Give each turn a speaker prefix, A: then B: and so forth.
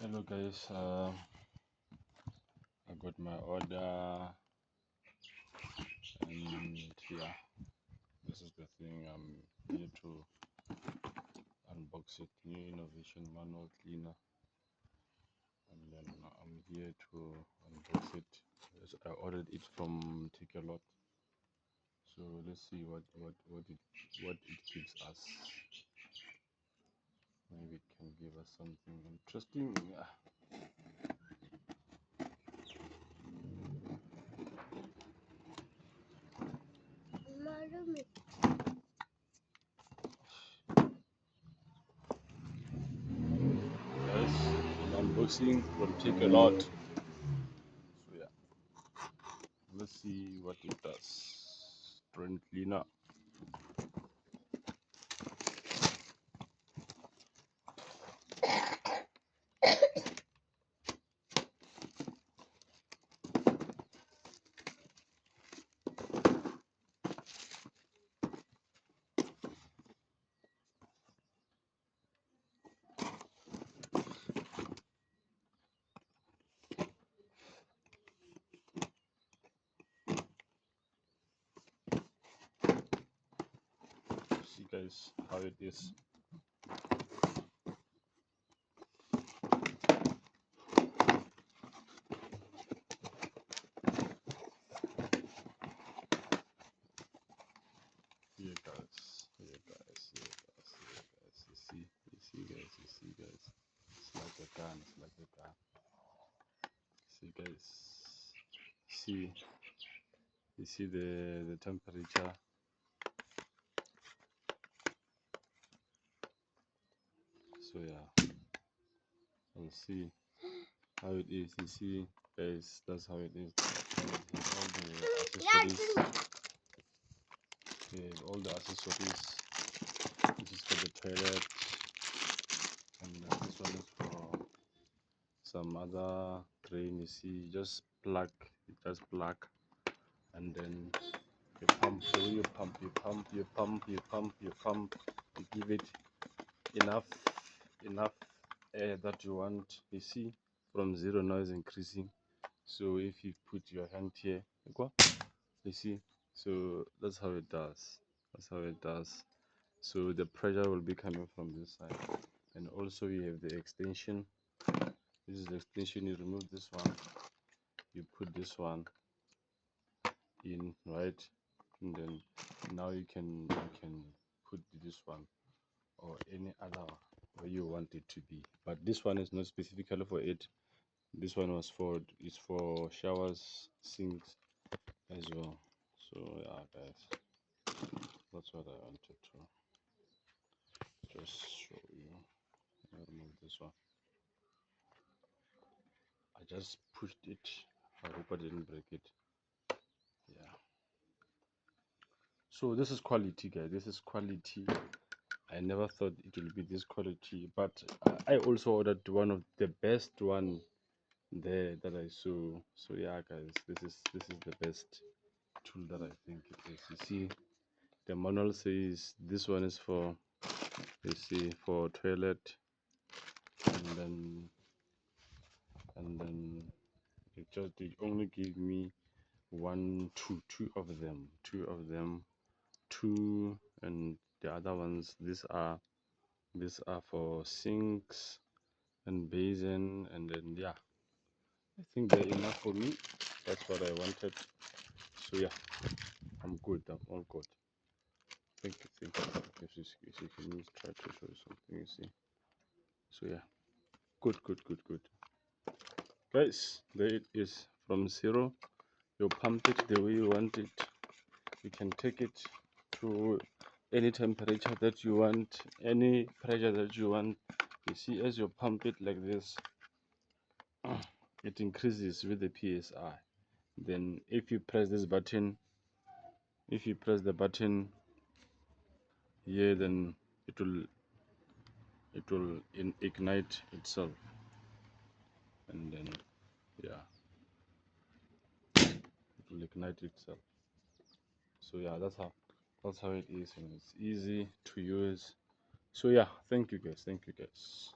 A: Hello guys, I got my order and yeah, this is the thing. I'm here to unbox it. New innovation manual cleaner, and then I'm here to unbox it. Yes, I ordered it from Take a Lot, so let's see what it gives us. Maybe it can give us something interesting. Yes, unboxing from Take a Lot. So yeah, let's see what it does. Drain cleaner. See guys how it is. Here guys, here guys, here guys, here guys. You see guys. It's like a gun, it's like a gun. See guys. See, you see the temperature. So yeah, we'll see how it is. You see guys, that's how it is. It has all the accessories. All the accessories. This is for the toilet, and this one is for some other drain. You see, just plug, and then you pump. So you pump, you give it enough air that you want. You see, from zero now is increasing. So if you put your hand here, you see, so that's how it does. So the pressure will be coming from this side, and also you have the extension. This is the extension. You remove this one, you put this one in, right? And then now you can put this one or any other where you want it to be, but this one is not specifically for it. This one was is for showers, sinks as well. So yeah guys, that's what I wanted to just show you. I remove this one. I just pushed it. I hope I didn't break it. Yeah, so this is quality guys, this is quality. I never thought it would be this quality, but I also ordered one of the best one there that I saw. So yeah guys, this is the best tool that I think it is. You see, the manual says this one is for, you see, for toilet, and then they only gave me two of them, two, and the other ones, these are for sinks and basin, and then yeah, I think they're enough for me. That's what I wanted. So yeah, I'm good. I'm all good. Thank you. If you can try to show you something, you see. So yeah, good. Guys, there it is. From zero, you pump it the way you want it. You can take it to any temperature that you want, any pressure that you want. You see, as you pump it like this, it increases with the psi. Then if you press this button, the button here, then it will ignite itself, and then yeah, it will ignite itself. So yeah, that's how it is, and it's easy to use. So yeah, thank you guys.